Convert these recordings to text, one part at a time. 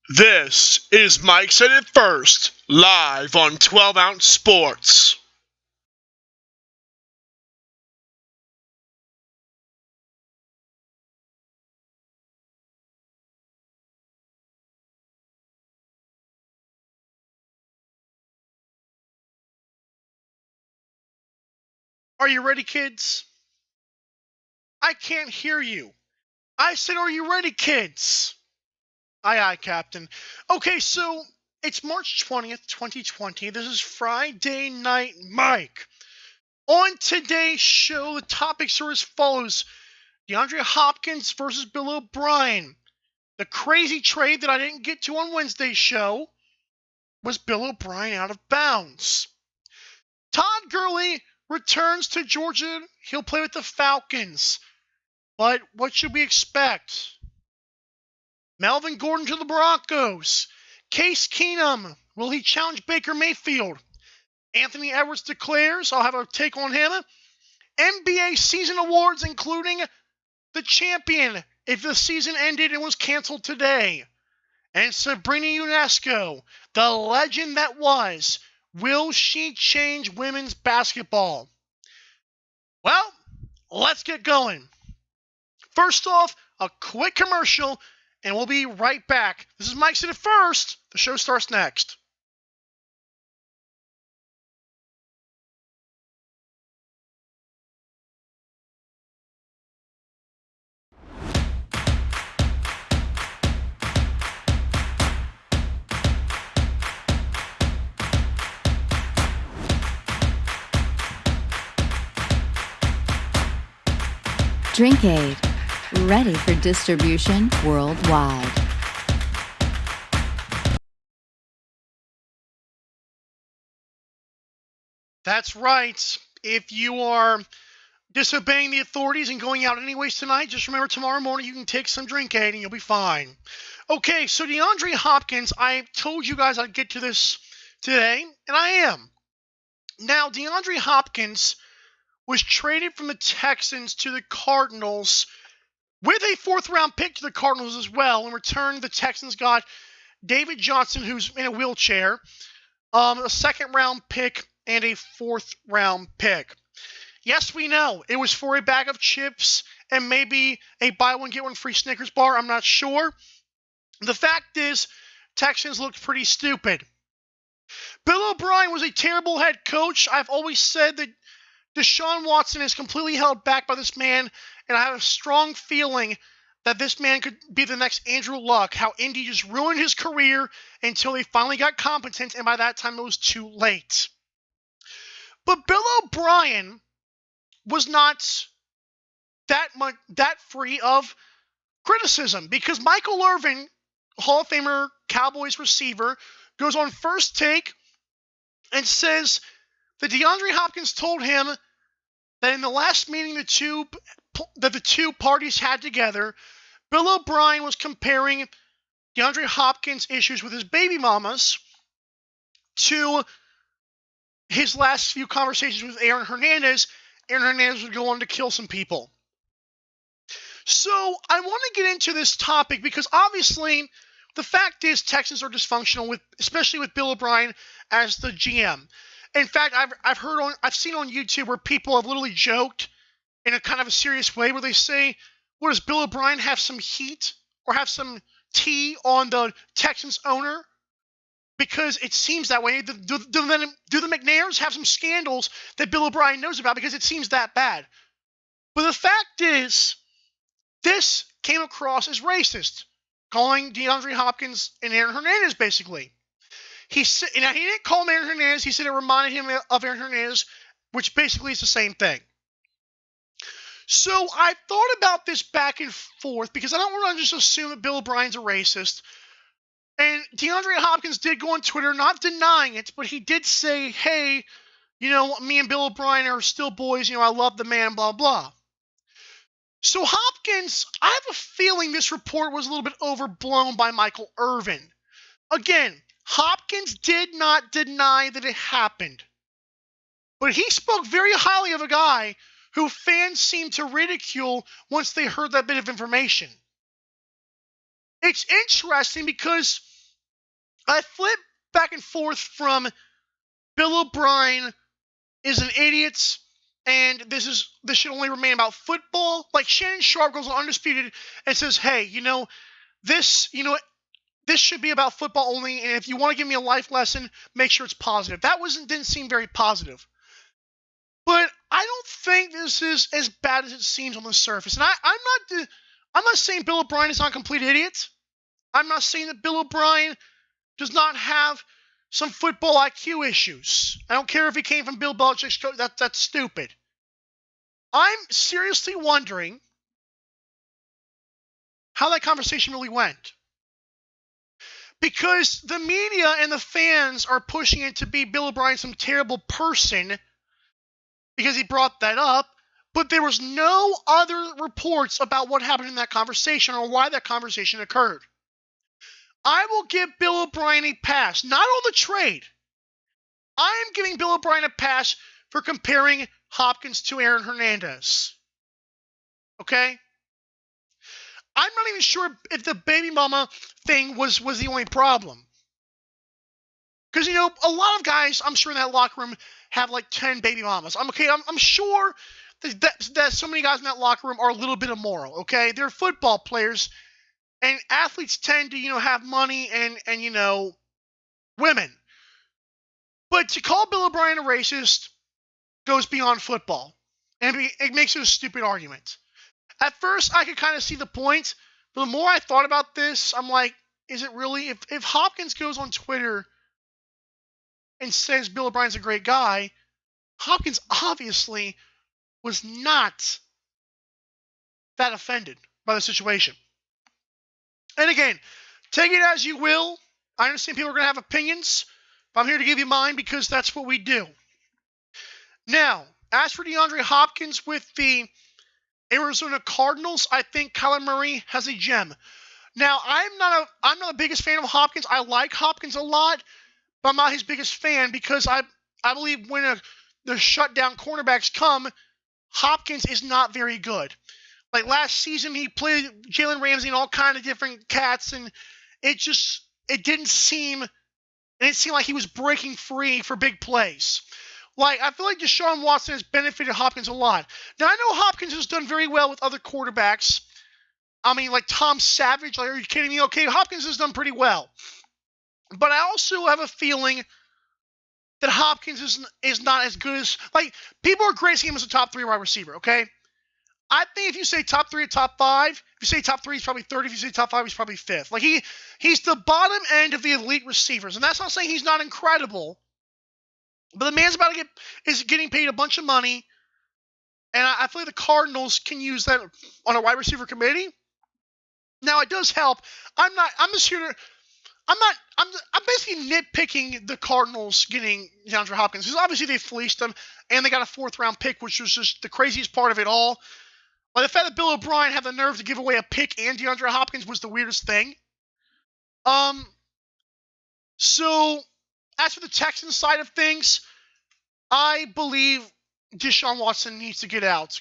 This is Mike Said It First, live on 12 Ounce Sports. Are you ready, kids? I can't hear you. I said, are you ready, kids? Aye, aye, Captain. Okay, so it's March 20th, 2020. This is Friday Night Mike. On today's show, the topics are as follows. DeAndre Hopkins versus Bill O'Brien. The crazy trade that I didn't get to on Wednesday's show was Bill O'Brien out of bounds. Todd Gurley returns to Georgia. He'll play with the Falcons. But what should we expect? Melvin Gordon to the Broncos. Case Keenum. Will he challenge Baker Mayfield? Anthony Edwards declares. I'll have a take on him. NBA season awards, including the champion, if the season ended and was canceled today. And Sabrina Ionescu, the legend that was. Will she change women's basketball? Well, let's get going. First off, a quick commercial, and we'll be right back. This is Mike Said It First. The show starts next. DrinkAid, ready for distribution worldwide. That's right. If you are disobeying the authorities and going out anyways tonight, just remember tomorrow morning you can take some DrinkAid and you'll be fine. Okay, so DeAndre Hopkins, I told you guys I'd get to this today, and I am. Now, DeAndre Hopkins was traded from the Texans to the Cardinals with a fourth-round pick to the Cardinals as well. In return, the Texans got David Johnson, who's in a wheelchair, a second-round pick, and a fourth-round pick. Yes, we know. It was for a bag of chips and maybe a buy-one-get-one-free Snickers bar. I'm not sure. The fact is, Texans looked pretty stupid. Bill O'Brien was a terrible head coach. I've always said that Deshaun Watson is completely held back by this man, and I have a strong feeling that this man could be the next Andrew Luck, how Indy just ruined his career until they finally got competent, and by that time it was too late. But Bill O'Brien was not that free of criticism, because Michael Irvin, Hall of Famer Cowboys receiver, goes on First Take and says that DeAndre Hopkins told him that in the last meeting that the two parties had together, Bill O'Brien was comparing DeAndre Hopkins' issues with his baby mamas to his last few conversations with Aaron Hernandez. Aaron Hernandez would go on to kill some people. So I want to get into this topic because obviously the fact is Texans are dysfunctional, especially with Bill O'Brien as the GM. In fact, I've seen on YouTube where people have literally joked in a kind of a serious way where they say, "What, does Bill O'Brien have some heat or have some tea on the Texans owner?" Because it seems that way. Do the McNairs have some scandals that Bill O'Brien knows about? Because it seems that bad. But the fact is, this came across as racist, calling DeAndre Hopkins and Aaron Hernandez basically. He didn't call him Aaron Hernandez. He said it reminded him of Aaron Hernandez, which basically is the same thing. So I thought about this back and forth because I don't want to just assume that Bill O'Brien's a racist. And DeAndre Hopkins did go on Twitter, not denying it, but he did say, hey, me and Bill O'Brien are still boys. I love the man, blah, blah. So Hopkins, I have a feeling this report was a little bit overblown by Michael Irvin. Again, Hopkins did not deny that it happened. But he spoke very highly of a guy who fans seemed to ridicule once they heard that bit of information. It's interesting because I flip back and forth from Bill O'Brien is an idiot, and this should only remain about football. Like Shannon Sharp goes on Undisputed and says, "Hey, this should be about football only, and if you want to give me a life lesson, make sure it's positive." That didn't seem very positive. But I don't think this is as bad as it seems on the surface. And I'm not saying Bill O'Brien is not a complete idiot. I'm not saying that Bill O'Brien does not have some football IQ issues. I don't care if he came from Bill Belichick's coach. That's stupid. I'm seriously wondering how that conversation really went. Because the media and the fans are pushing it to be Bill O'Brien some terrible person because he brought that up, but there was no other reports about what happened in that conversation or why that conversation occurred. I will give Bill O'Brien a pass, not on the trade. I am giving Bill O'Brien a pass for comparing Hopkins to Aaron Hernandez. Okay? I'm not even sure if the baby mama thing was the only problem. Because, a lot of guys, I'm sure in that locker room, have like 10 baby mamas. I'm sure that so many guys in that locker room are a little bit immoral, okay? They're football players, and athletes tend to, have money and women. But to call Bill O'Brien a racist goes beyond football, and it makes it a stupid argument. At first, I could kind of see the point, but the more I thought about this, I'm like, is it really? If Hopkins goes on Twitter and says Bill O'Brien's a great guy, Hopkins obviously was not that offended by the situation. And again, take it as you will. I understand people are going to have opinions, but I'm here to give you mine because that's what we do. Now, as for DeAndre Hopkins with the Arizona Cardinals, I think Kyler Murray has a gem. Now, I'm not the biggest fan of Hopkins. I like Hopkins a lot, but I'm not his biggest fan because I believe when the shutdown cornerbacks come, Hopkins is not very good. Like last season, he played Jalen Ramsey and all kind of different cats, and it didn't seem like he was breaking free for big plays. Like, I feel like Deshaun Watson has benefited Hopkins a lot. Now, I know Hopkins has done very well with other quarterbacks. I mean, like Tom Savage. Like, are you kidding me? Okay, Hopkins has done pretty well. But I also have a feeling that Hopkins is not as good as... Like, people are grading him as a top 3 wide receiver, okay? I think if you say top 3 or top 5, if you say top 3, he's probably 3rd. If you say top 5, he's probably 5th. Like, he's the bottom end of the elite receivers. And that's not saying he's not incredible. But the man's is getting paid a bunch of money, and I feel like the Cardinals can use that on a wide receiver committee. Now it does help. I'm basically nitpicking the Cardinals getting DeAndre Hopkins because obviously they fleeced him and they got a 4th round pick, which was just the craziest part of it all. Like the fact that Bill O'Brien had the nerve to give away a pick and DeAndre Hopkins was the weirdest thing. So as for the Texans side of things, I believe Deshaun Watson needs to get out,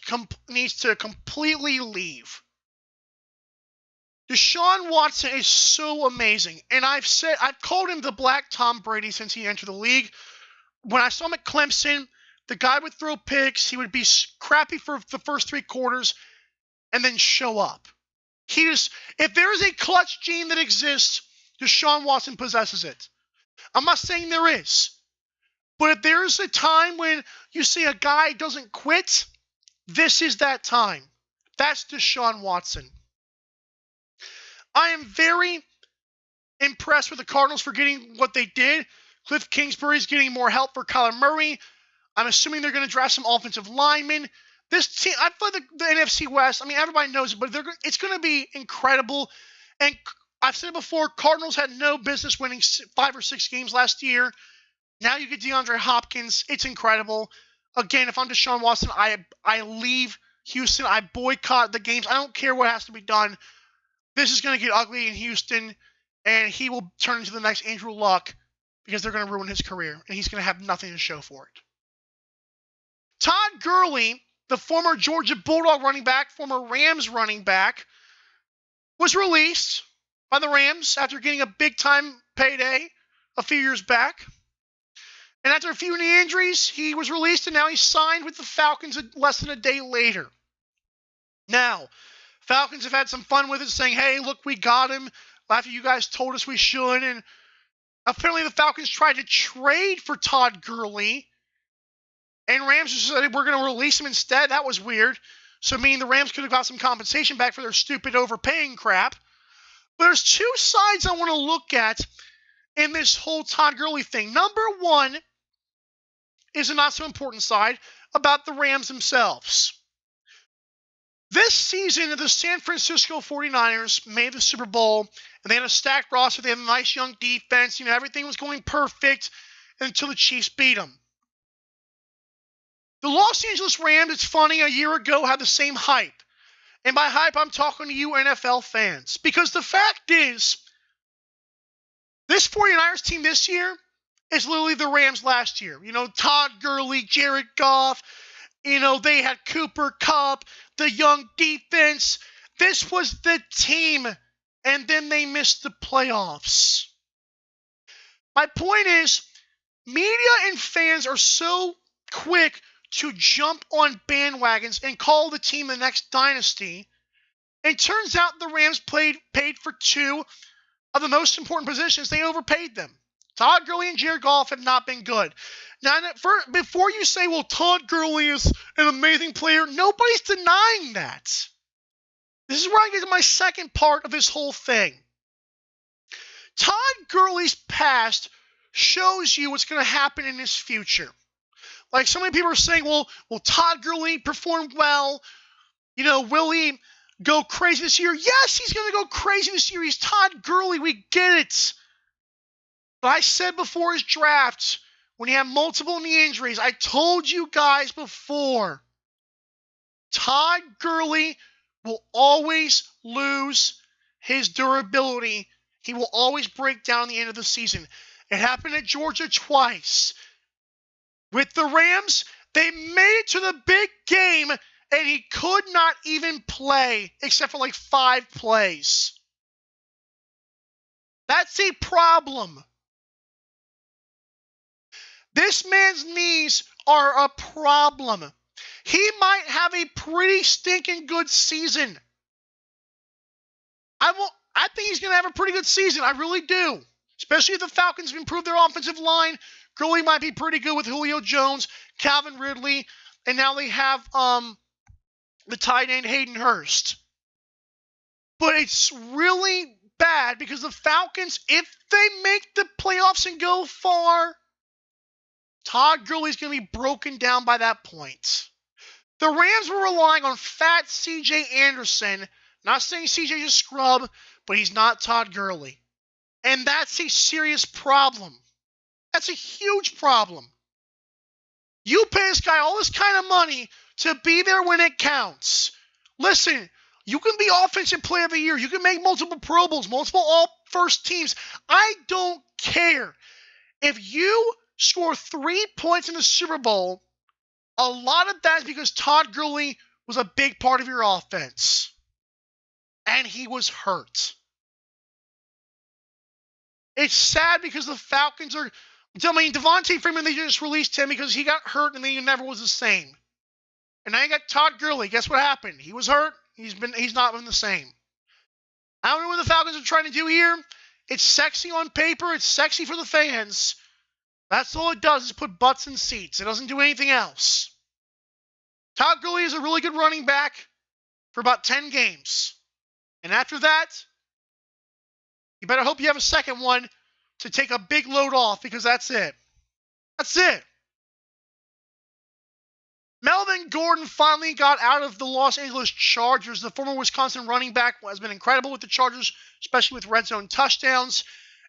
needs to completely leave. Deshaun Watson is so amazing, and I've called him the Black Tom Brady since he entered the league. When I saw him at Clemson, the guy would throw picks, he would be crappy for the first 3 quarters, and then show up. If there is a clutch gene that exists, Deshaun Watson possesses it. I'm not saying there is. But if there is a time when you see a guy doesn't quit, this is that time. That's Deshaun Watson. I am very impressed with the Cardinals for getting what they did. Cliff Kingsbury's getting more help for Kyler Murray. I'm assuming they're going to draft some offensive linemen. This team, I feel like the NFC West, I mean, everybody knows it, but it's going to be incredible. And I've said it before, Cardinals had no business winning 5 or 6 games last year. Now you get DeAndre Hopkins. It's incredible. Again, if I'm Deshaun Watson, I leave Houston. I boycott the games. I don't care what has to be done. This is going to get ugly in Houston, and he will turn into the next Andrew Luck because they're going to ruin his career, and he's going to have nothing to show for it. Todd Gurley, the former Georgia Bulldog running back, former Rams running back, was released by the Rams after getting a big-time payday a few years back. And after a few knee injuries, he was released, and now he's signed with the Falcons less than a day later. Now, Falcons have had some fun with it, saying, hey, look, we got him after you guys told us we should. And apparently the Falcons tried to trade for Todd Gurley, and Rams just said, we're going to release him instead. That was weird. So meaning the Rams could have got some compensation back for their stupid overpaying crap. But there's two sides I want to look at in this whole Todd Gurley thing. Number one is a not so important side about the Rams themselves. This season, the San Francisco 49ers made the Super Bowl, and they had a stacked roster. They had a nice young defense. Everything was going perfect until the Chiefs beat them. The Los Angeles Rams, it's funny, a year ago had the same hype. And by hype, I'm talking to you NFL fans. Because the fact is, this 49ers team this year is literally the Rams last year. Todd Gurley, Jared Goff, they had Cooper Kupp, the young defense. This was the team, and then they missed the playoffs. My point is, media and fans are so quick to jump on bandwagons and call the team the next dynasty. It turns out the Rams paid for two of the most important positions. They overpaid them. Todd Gurley and Jared Goff have not been good. Now, before you say, well, Todd Gurley is an amazing player, nobody's denying that. This is where I get to my second part of this whole thing. Todd Gurley's past shows you what's going to happen in his future. Like so many people are saying, well, Todd Gurley performed well. Will he go crazy this year? Yes, he's going to go crazy this year. He's Todd Gurley. We get it. But I said before his draft, when he had multiple knee injuries, I told you guys before, Todd Gurley will always lose his durability. He will always break down at the end of the season. It happened at Georgia twice. With the Rams, they made it to the big game, and he could not even play except for like 5 plays. That's a problem. This man's knees are a problem. He might have a pretty stinking good season. I think he's going to have a pretty good season. I really do. Especially if the Falcons improve their offensive line. Gurley might be pretty good with Julio Jones, Calvin Ridley, and now they have the tight end Hayden Hurst. But it's really bad because the Falcons, if they make the playoffs and go far, Todd Gurley's going to be broken down by that point. The Rams were relying on fat C.J. Anderson. Not saying C.J.'s a scrub, but he's not Todd Gurley. And that's a serious problem. That's a huge problem. You pay this guy all this kind of money to be there when it counts. Listen, you can be offensive player of the year. You can make multiple Pro Bowls, multiple all-first teams. I don't care. If you score 3 points in the Super Bowl, a lot of that is because Todd Gurley was a big part of your offense. And he was hurt. It's sad because the Falcons are... Devontae Freeman, they just released him because he got hurt and then he never was the same. And now you got Todd Gurley. Guess what happened? He was hurt. He's not been the same. I don't know what the Falcons are trying to do here. It's sexy on paper. It's sexy for the fans. That's all it does is put butts in seats. It doesn't do anything else. Todd Gurley is a really good running back for about 10 games. And after that, you better hope you have a second one to take a big load off because that's it. That's it. Melvin Gordon finally got out of the Los Angeles Chargers. The former Wisconsin running back has been incredible with the Chargers, especially with red zone touchdowns.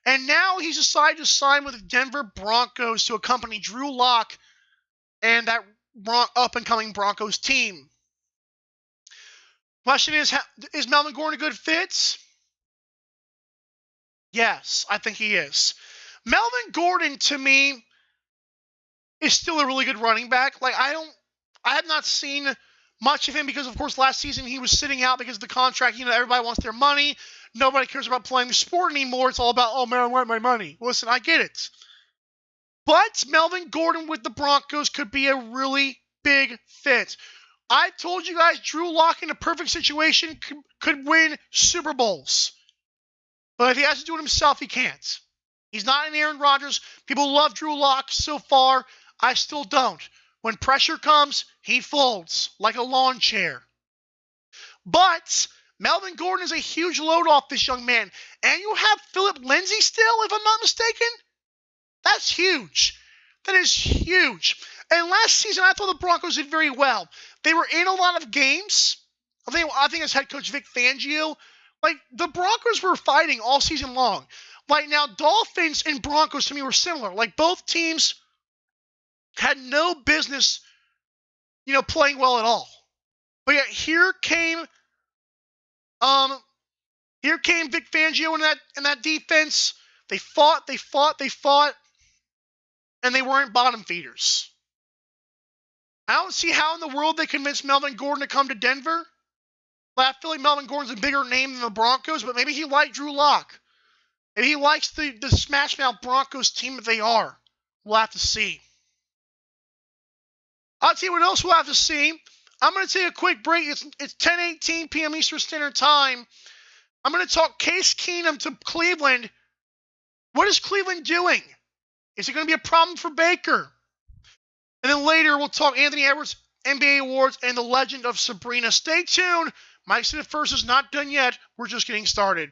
And now he's decided to sign with the Denver Broncos to accompany Drew Lock and that up-and-coming Broncos team. Question is Melvin Gordon a good fit? Yes, I think he is. Melvin Gordon, to me, is still a really good running back. I have not seen much of him because, of course, last season he was sitting out because of the contract. Everybody wants their money. Nobody cares about playing the sport anymore. It's all about, oh, man, I want my money. Listen, I get it. But Melvin Gordon with the Broncos could be a really big fit. I told you guys Drew Lock in a perfect situation could win Super Bowls. But if he has to do it himself, he can't. He's not an Aaron Rodgers. People love Drew Lock so far. I still don't. When pressure comes, he folds like a lawn chair. But Melvin Gordon is a huge load off this young man. And you have Philip Lindsay still, if I'm not mistaken? That's huge. That is huge. And last season, I thought the Broncos did very well. They were in a lot of games. I think as head coach Vic Fangio, the Broncos were fighting all season long. Now, Dolphins and Broncos to me were similar. Both teams had no business, playing well at all. But yet here came Vic Fangio in that defense. They fought, and they weren't bottom feeders. I don't see how in the world they convinced Melvin Gordon to come to Denver. I feel like Melvin Gordon's a bigger name than the Broncos, but maybe he liked Drew Lock. Maybe he likes the smash mouth Broncos team that they are. We'll have to see. I'll tell you what else we'll have to see. I'm going to take a quick break. It's 10:18 p.m. Eastern Standard Time. I'm going to talk Case Keenum to Cleveland. What is Cleveland doing? Is it going to be a problem for Baker? And then later we'll talk Anthony Edwards, NBA awards, and the legend of Sabrina. Stay tuned. Mike said it first is not done yet. We're just getting started.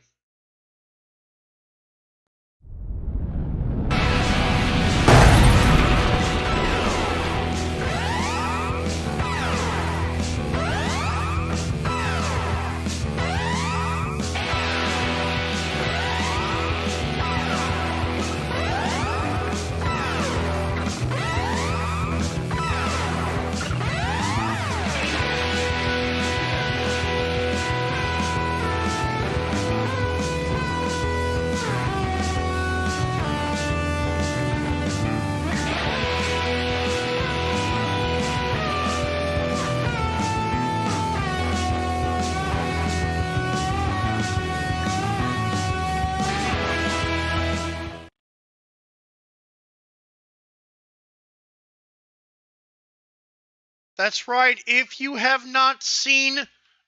That's right. If you have not seen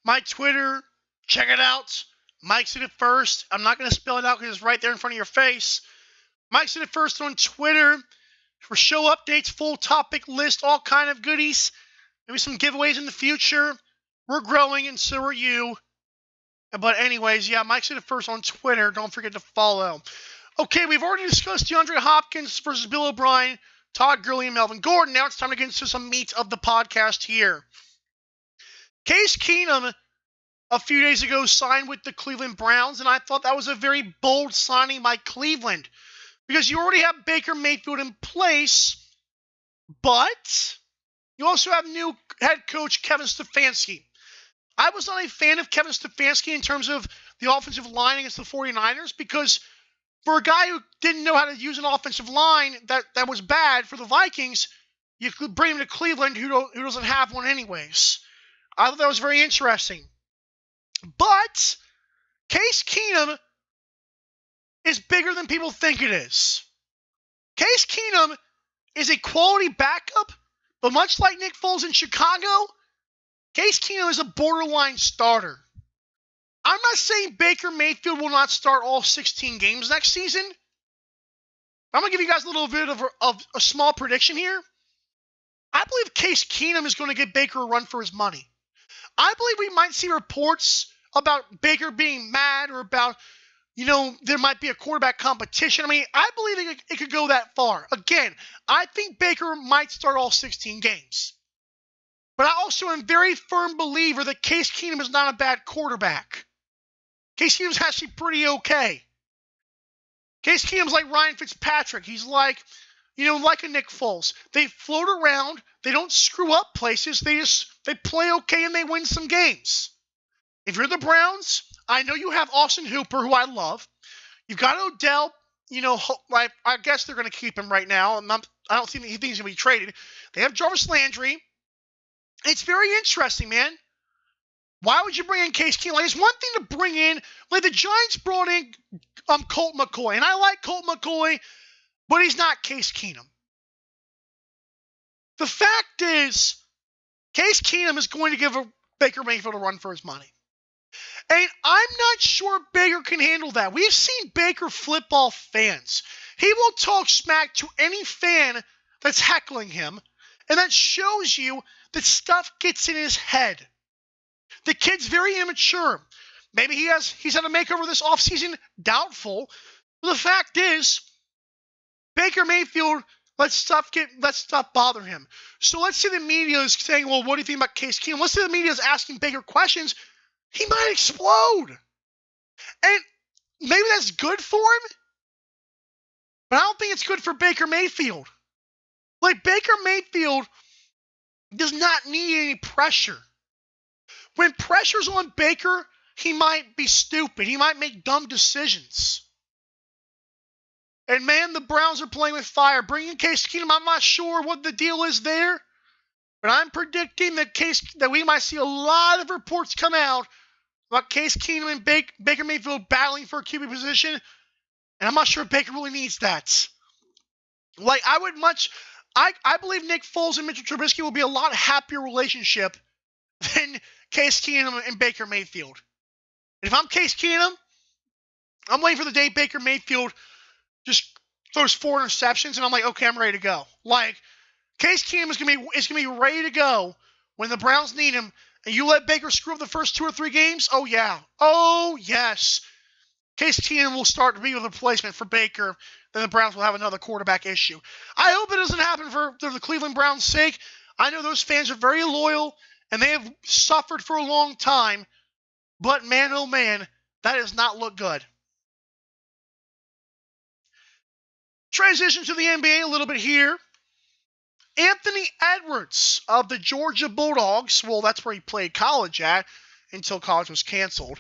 my Twitter, check it out. Mike said it first. I'm not going to spell it out because it's right there in front of your face. Mike said it first on Twitter for show updates, full topic list, all kind of goodies. Maybe some giveaways in the future. We're growing and so are you. But anyways, yeah, Mike said it first on Twitter. Don't forget to follow. Okay, we've already discussed DeAndre Hopkins versus Bill O'Brien, Todd Gurley, and Melvin Gordon. Now it's time to get into some meat of the podcast here. Case Keenum, a few days ago, signed with the Cleveland Browns, and I thought that was a very bold signing by Cleveland because you already have Baker Mayfield in place, but you also have new head coach Kevin Stefanski. I was not a fan of Kevin Stefanski in terms of the offensive line against the 49ers because for a guy who didn't know how to use an offensive line that was bad for the Vikings, you could bring him to Cleveland who doesn't have one anyways. I thought that was very interesting. But Case Keenum is bigger than people think it is. Case Keenum is a quality backup, but much like Nick Foles in Chicago, Case Keenum is a borderline starter. I'm not saying Baker Mayfield will not start all 16 games next season. I'm going to give you guys a little bit of a small prediction here. I believe Case Keenum is going to get Baker a run for his money. I believe we might see reports about Baker being mad or about, there might be a quarterback competition. I mean, I believe it could go that far. Again, I think Baker might start all 16 games. But I also am a very firm believer that Case Keenum is not a bad quarterback. Case Keenum's actually pretty okay. Case Keenum's like Ryan Fitzpatrick. He's like a Nick Foles. They float around. They don't screw up places. They play okay and they win some games. If you're the Browns, I know you have Austin Hooper, who I love. You've got Odell. I guess they're going to keep him right now. I don't think he's going to be traded. They have Jarvis Landry. It's very interesting, man. Why would you bring in Case Keenum? Like, it's one thing to bring in, like the Giants brought in Colt McCoy, and I like Colt McCoy, but he's not Case Keenum. The fact is, Case Keenum is going to give Baker Mayfield a run for his money. And I'm not sure Baker can handle that. We've seen Baker flip off fans. He will talk smack to any fan that's heckling him, and that shows you that stuff gets in his head. The kid's very immature. Maybe he's had a makeover this offseason. Doubtful. But the fact is, Baker Mayfield lets stuff bother him. So let's say the media is saying, well, what do you think about Case Keenum? Let's say the media is asking Baker questions. He might explode. And maybe that's good for him. But I don't think it's good for Baker Mayfield. Like, Baker Mayfield does not need any pressure. When pressure's on Baker, he might be stupid. He might make dumb decisions. And man, the Browns are playing with fire. Bringing Case Keenum, I'm not sure what the deal is there. But I'm predicting that we might see a lot of reports come out about Case Keenum and Baker Mayfield battling for a QB position. And I'm not sure Baker really needs that. Like, I believe Nick Foles and Mitchell Trubisky will be a lot happier relationship than Case Keenum and Baker Mayfield. And if I'm Case Keenum, I'm waiting for the day Baker Mayfield just throws 4 interceptions, and I'm like, okay, I'm ready to go. Like, Case Keenum is gonna be ready to go when the Browns need him, and you let Baker screw up the first 2 or 3 games. Oh yeah, oh yes. Case Keenum will start to be a replacement for Baker. Then the Browns will have another quarterback issue. I hope it doesn't happen for the Cleveland Browns' sake. I know those fans are very loyal, and they have suffered for a long time. But man, oh man, that does not look good. Transition to the NBA a little bit here. Anthony Edwards of the Georgia Bulldogs, well, that's where he played college at until college was canceled.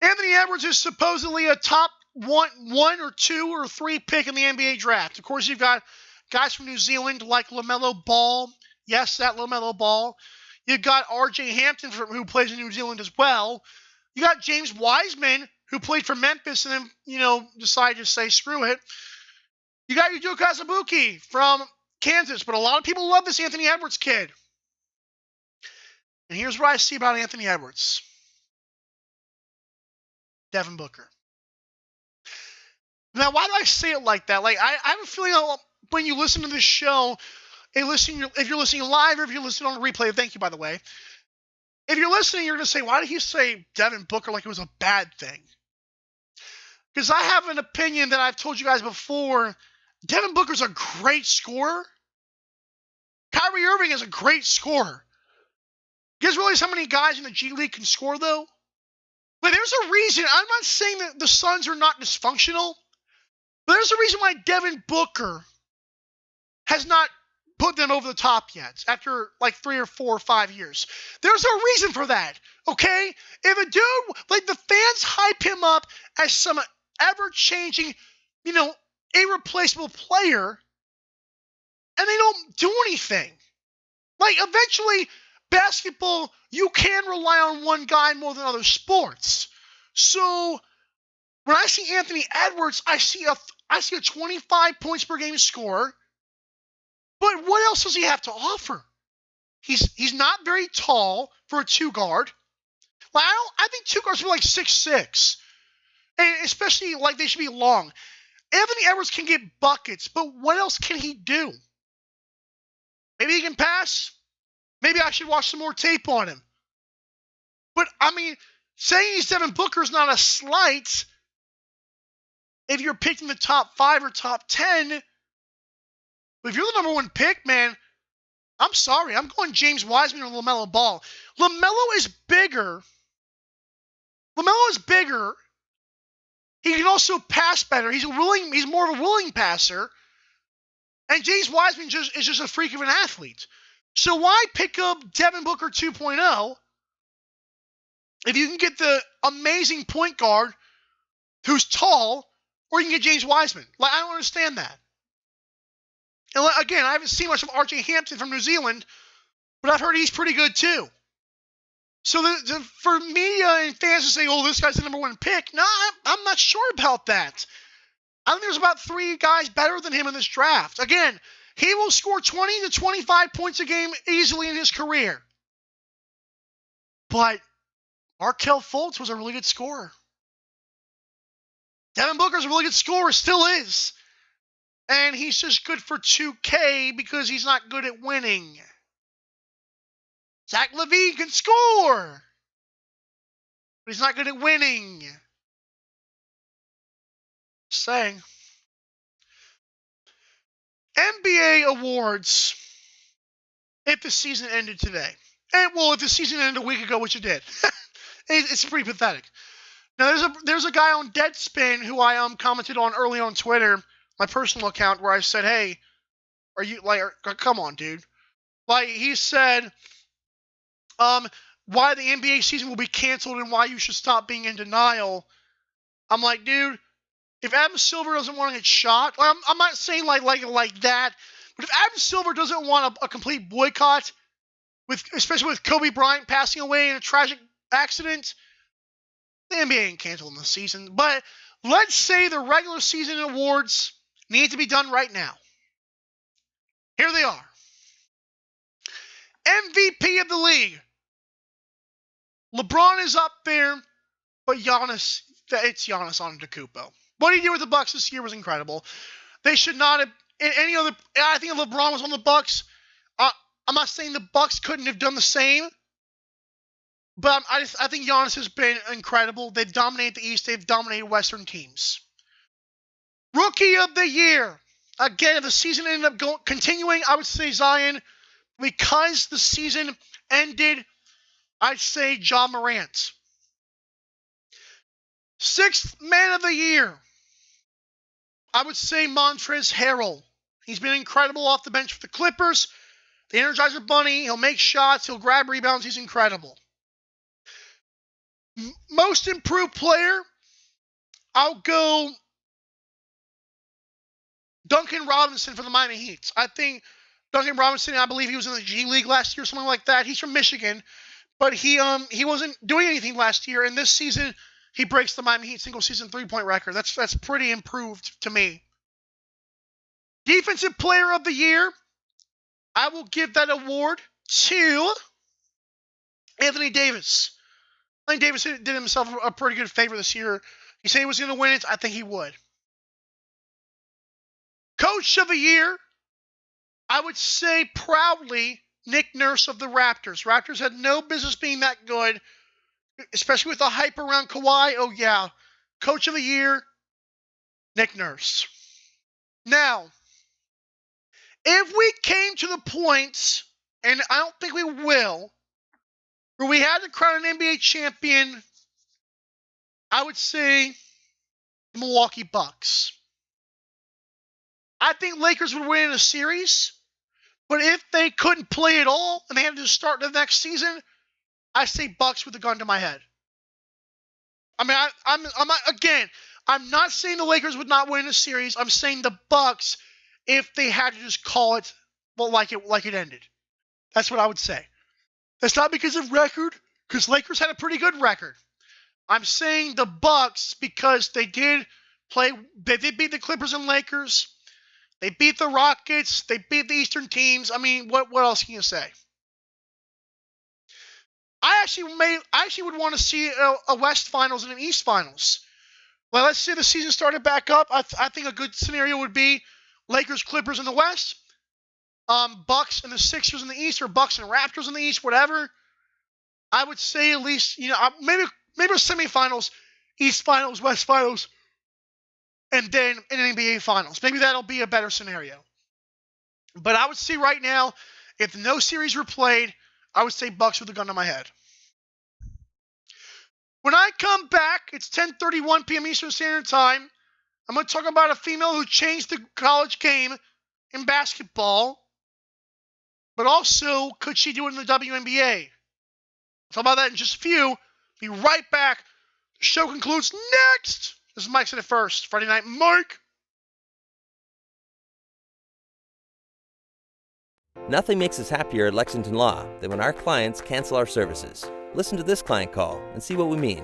Anthony Edwards is supposedly a top one or 2 or 3 pick in the NBA draft. Of course, you've got guys from New Zealand like LaMelo Ball. Yes, that LaMelo Ball. You've got R.J. Hampton who plays in New Zealand as well. You got James Wiseman who played for Memphis and then, decided to say screw it. You got Udoka Azubuike from Kansas, but a lot of people love this Anthony Edwards kid. And here's what I see about Anthony Edwards. Devin Booker. Now, why do I say it like that? Like, I have a feeling when you listen to this show, if you're listening live or if you're listening on the replay, thank you, by the way. If you're listening, you're going to say, why did he say Devin Booker like it was a bad thing? Because I have an opinion that I've told you guys before. Devin Booker's a great scorer. Kyrie Irving is a great scorer. You guys realize how many guys in the G League can score, though? But there's a reason. I'm not saying that the Suns are not dysfunctional, but there's a reason why Devin Booker has not put them over the top yet after like 3 or 4 or 5 years. There's a reason for that, okay? If a dude, like the fans hype him up as some ever-changing, irreplaceable player, and they don't do anything. Like, eventually, basketball, you can rely on one guy more than other sports. So, when I see Anthony Edwards, I see a 25 points per game scorer. But what else does he have to offer? He's not very tall for a 2-guard. Like, I think 2 guards should be like 6'6". And especially, like, they should be long. Anthony Edwards can get buckets, but what else can he do? Maybe he can pass. Maybe I should watch some more tape on him. But, I mean, saying he's Devin Booker is not a slight if you're picking the top 5 or top 10. But if you're the number 1 pick, man, I'm sorry. I'm going James Wiseman or LaMelo Ball. LaMelo is bigger. He can also pass better. He's more of a willing passer. And James Wiseman is just a freak of an athlete. So why pick up Devin Booker 2.0 if you can get the amazing point guard who's tall, or you can get James Wiseman? Like, I don't understand that. And again, I haven't seen much of R.J. Hampton from New Zealand, but I've heard he's pretty good too. So for media and fans to say, oh, this guy's the number one pick, no, I'm not sure about that. I think there's about 3 guys better than him in this draft. Again, he will score 20 to 25 points a game easily in his career. But Markelle Fultz was a really good scorer. Devin Booker's a really good scorer, still is. And he's just good for 2K because he's not good at winning. Zach LaVine can score, but he's not good at winning. Just saying. NBA awards, if the season ended today. And, well, if the season ended a week ago, which it did. It's pretty pathetic. Now, there's a guy on Deadspin who I commented on early on Twitter, my personal account, where I said, hey, are you, like, come on, dude. Like, he said, why the NBA season will be canceled and why you should stop being in denial. I'm like, dude, if Adam Silver doesn't want to get shot, I'm not saying like that, but if Adam Silver doesn't want a complete boycott, especially with Kobe Bryant passing away in a tragic accident, the NBA ain't canceling the season. But let's say the regular season awards need to be done right now. Here they are. MVP of the league. LeBron is up there, but it's Giannis Antetokounmpo. What he did with the Bucks this year was incredible. They should not have any other. I think if LeBron was on the Bucks, I'm not saying the Bucks couldn't have done the same, but I think Giannis has been incredible. They've dominated the East. They've dominated Western teams. Rookie of the year. Again, if the season ended up continuing, I would say Zion. Because the season ended, I'd say Ja Morant. 6th man of the year. I would say Montrezl Harrell. He's been incredible off the bench for the Clippers. The Energizer Bunny. He'll make shots. He'll grab rebounds. He's incredible. Most improved player. I'll go Duncan Robinson for the Miami Heat. I think Duncan Robinson, I believe he was in the G League last year, something like that. He's from Michigan, but he wasn't doing anything last year. And this season, he breaks the Miami Heat single-season three-point record. That's pretty improved to me. Defensive Player of the Year, I will give that award to Anthony Davis. I think Davis did himself a pretty good favor this year. He said he was going to win it. I think he would. Coach of the Year, I would say proudly Nick Nurse of the Raptors. Raptors had no business being that good, especially with the hype around Kawhi. Oh, yeah. Coach of the Year, Nick Nurse. Now, if we came to the point, and I don't think we will, where we had to crown an NBA champion, I would say the Milwaukee Bucks. I think Lakers would win in a series, but if they couldn't play at all and they had to start the next season, I say Bucks with a gun to my head. I mean, I'm not saying the Lakers would not win a series. I'm saying the Bucks, if they had to just call it, well, like it ended. That's what I would say. That's not because of record, because Lakers had a pretty good record. I'm saying the Bucks because they did beat the Clippers and Lakers. They beat the Rockets. They beat the Eastern teams. I mean, what else can you say? I actually would want to see a West Finals and an East Finals. Well, let's say the season started back up. I think a good scenario would be Lakers, Clippers in the West, Bucks and the Sixers in the East, or Bucks and Raptors in the East, whatever. I would say at least, maybe a semifinals, East Finals, West Finals, and then an NBA Finals. Maybe that'll be a better scenario. But I would say right now, if no series were played, I would say Bucks with a gun to my head. When I come back, it's 10:31 p.m. Eastern Standard Time. I'm going to talk about a female who changed the college game in basketball. But also, could she do it in the WNBA? I'll talk about that in just a few. Be right back. The show concludes next. This is Mike said it first. Friday Night Mike. Nothing makes us happier at Lexington Law than when our clients cancel our services. Listen to this client call and see what we mean.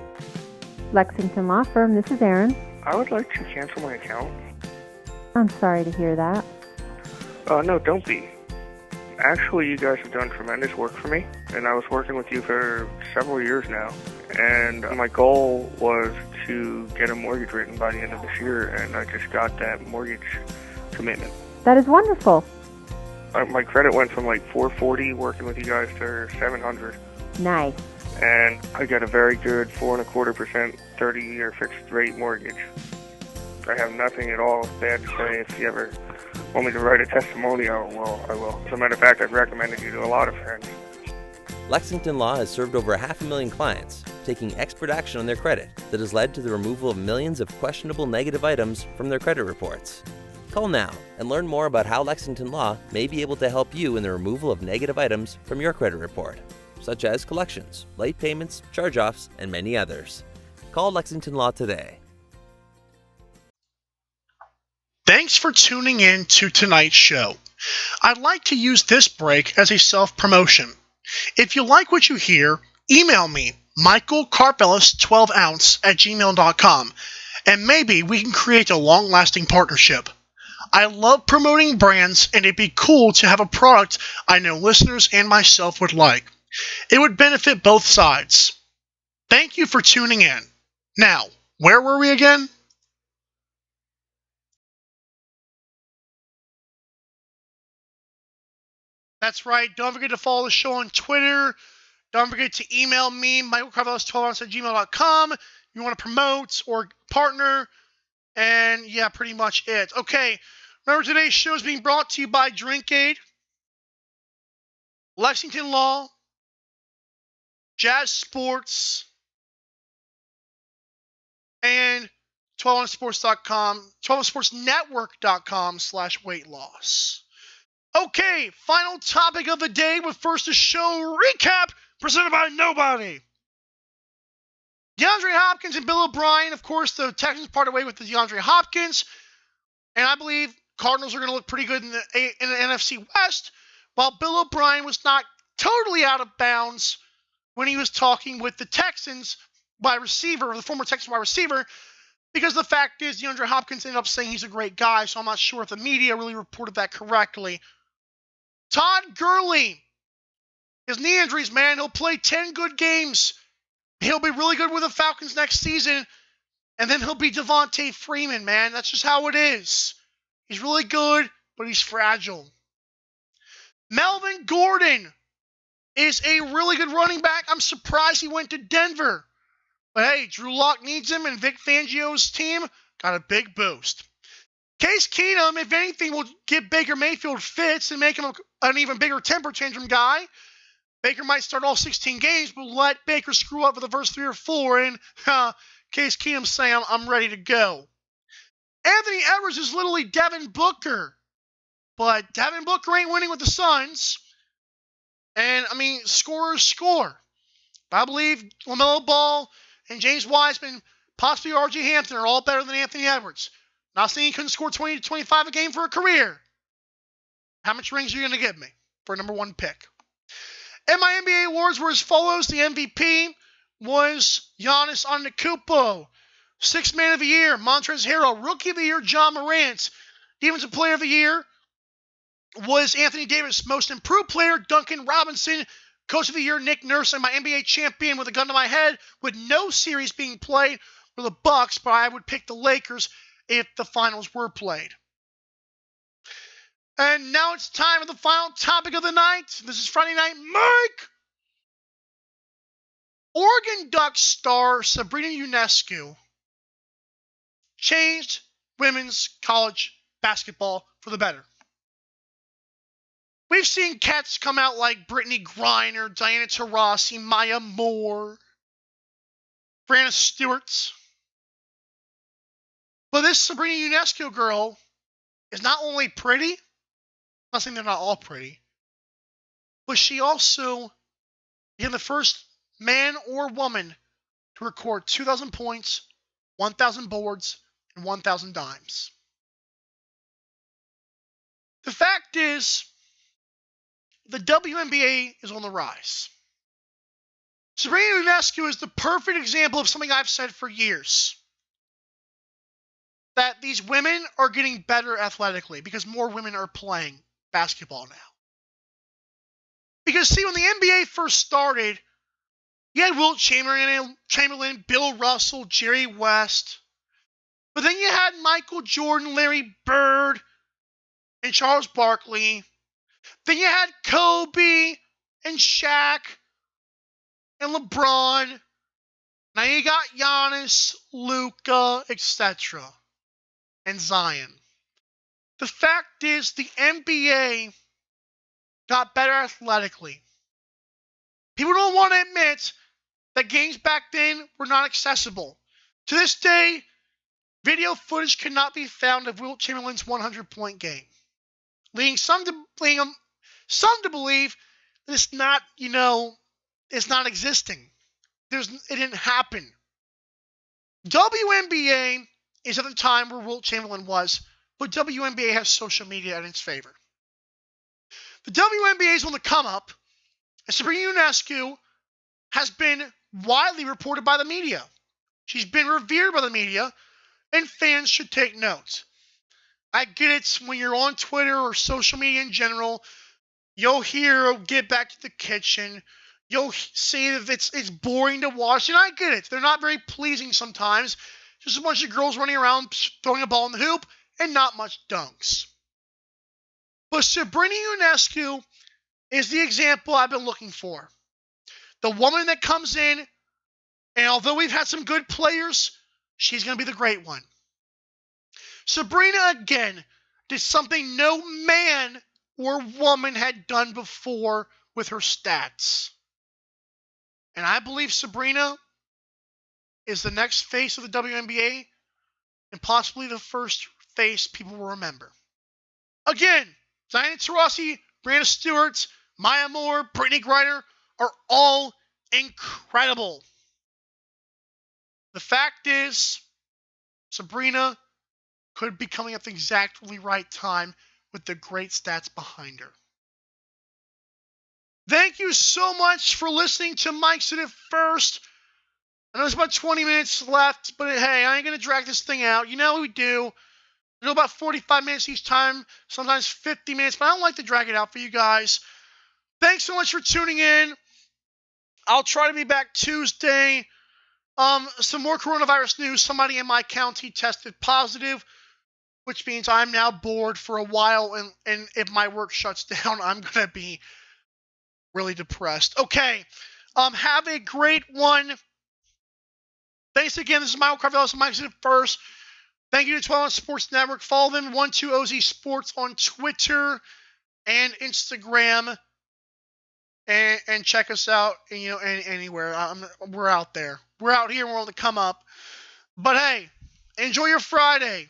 Lexington Law Firm, this is Erin. I would like to cancel my account. I'm sorry to hear that. No, don't be. Actually, you guys have done tremendous work for me, and I was working with you for several years now. And my goal was to get a mortgage written by the end of this year, and I just got that mortgage commitment. That is wonderful. My credit went from like 440 working with you guys to 700. Nice. And I got a very good 4.25% 30-year fixed rate mortgage. I have nothing at all bad to say. If you ever want me to write a testimonial, well, I will. As a matter of fact, I've recommended you to a lot of friends. Lexington Law has served over 500,000 clients, taking expert action on their credit that has led to the removal of millions of questionable negative items from their credit reports. Call now and learn more about how Lexington Law may be able to help you in the removal of negative items from your credit report, such as collections, late payments, charge-offs, and many others. Call Lexington Law today. Thanks for tuning in to tonight's show. I'd like to use this break as a self-promotion. If you like what you hear, email me, michaelcarpelis12ounce@gmail.com, and maybe we can create a long-lasting partnership. I love promoting brands, and it'd be cool to have a product I know listeners and myself would like. It would benefit both sides. Thank you for tuning in. Now, where were we again? That's right. Don't forget to follow the show on Twitter. Don't forget to email me, michaelcarpelis12ounce@gmail.com. You want to promote or partner. And yeah, pretty much it. Okay, remember today's show is being brought to you by DrinkAid, Lexington Law, Jazz Sports, and 12onsports.com, 12onsportsnetwork.com/weight loss. Okay, final topic of the day, but first a show recap presented by nobody. DeAndre Hopkins and Bill O'Brien, of course, the Texans parted away with the DeAndre Hopkins, and I believe Cardinals are going to look pretty good in the NFC West, while Bill O'Brien was not totally out of bounds when he was talking with the Texans wide receiver, the former Texans wide receiver, because the fact is DeAndre Hopkins ended up saying he's a great guy, so I'm not sure if the media really reported that correctly. Todd Gurley, his knee injuries, man, he'll play 10 good games. He'll be really good with the Falcons next season, and then he'll be Devontae Freeman, man. That's just how it is. He's really good, but he's fragile. Melvin Gordon is a really good running back. I'm surprised he went to Denver. But hey, Drew Lock needs him, and Vic Fangio's team got a big boost. Case Keenum, if anything, will get Baker Mayfield fits and make him an even bigger temper tantrum guy. Baker might start all 16 games, but let Baker screw up for the first 3 or 4, and Case Keenum saying, I'm ready to go. Anthony Edwards is literally Devin Booker, but Devin Booker ain't winning with the Suns. And, I mean, scorers score. But I believe LaMelo Ball and James Wiseman, possibly R.J. Hampton, are all better than Anthony Edwards. Not saying he couldn't score 20 to 25 a game for a career. How much rings are you going to give me for a number 1 pick? And my NBA awards were as follows. The MVP was Giannis Antetokounmpo. Sixth Man of the Year, Montrezl Harrell. Rookie of the Year, John Morant. Defensive Player of the Year was Anthony Davis. Most Improved Player, Duncan Robinson. Coach of the Year, Nick Nurse. And my NBA champion with a gun to my head with no series being played were the Bucks, but I would pick the Lakers if the finals were played. And now it's time for the final topic of the night. This is Friday Night Mike. Oregon Ducks star Sabrina Ionescu changed women's college basketball for the better. We've seen cats come out like Brittany Griner, Diana Taurasi, Maya Moore, Brianna Stewart. But this Sabrina Ionescu girl is not only pretty, I'm not saying they're not all pretty, but she also became the first man or woman to record 2,000 points, 1,000 boards, and 1,000 dimes. The fact is, the WNBA is on the rise. Sabrina Ionescu is the perfect example of something I've said for years. That these women are getting better athletically because more women are playing basketball now. Because see, when the NBA first started, you had Wilt Chamberlain, Bill Russell, Jerry West. But then you had Michael Jordan, Larry Bird, and Charles Barkley. Then you had Kobe and Shaq and LeBron. Now you got Giannis, Luka, etc. and Zion. The fact is, the NBA got better athletically. People don't want to admit that games back then were not accessible. To this day, video footage cannot be found of Wilt Chamberlain's 100-point game, leading some to believe that it's not, it's not existing. It didn't happen. WNBA is at the time where Wilt Chamberlain was, but WNBA has social media in its favor. The WNBA is on the come up, and Sabrina Ionescu has been widely reported by the media. She's been revered by the media, and fans should take note. I get it when you're on Twitter or social media in general, you'll hear "get back to the kitchen." You'll see if it's boring to watch, and I get it. They're not very pleasing sometimes. Just a bunch of girls running around throwing a ball in the hoop and not much dunks. But Sabrina Ionescu is the example I've been looking for. The woman that comes in, and although we've had some good players, she's going to be the great one. Sabrina, again, did something no man or woman had done before with her stats. And I believe Sabrina is the next face of the WNBA and possibly the first face people will remember. Again, Diana Taurasi, Brianna Stewart, Maya Moore, Brittany Griner are all incredible. The fact is, Sabrina could be coming at the exactly right time with the great stats behind her. Thank you so much for listening to Mike Said It First. I know there's about 20 minutes left, but hey, I ain't going to drag this thing out. You know what we do. We do about 45 minutes each time, sometimes 50 minutes, but I don't like to drag it out for you guys. Thanks so much for tuning in. I'll try to be back Tuesday. Some more coronavirus news. Somebody in my county tested positive, which means I'm now bored for a while, and if my work shuts down, I'm going to be really depressed. Okay. Have a great one. Thanks again. This is Michael Carvelis and Mike Said It First. Thank you to 12 Sports Network. Follow them 12OZ Sports on Twitter and Instagram, and check us out. Anywhere. We're out there. We're out here. We're on the come up. But hey, enjoy your Friday.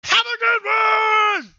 Have a good one.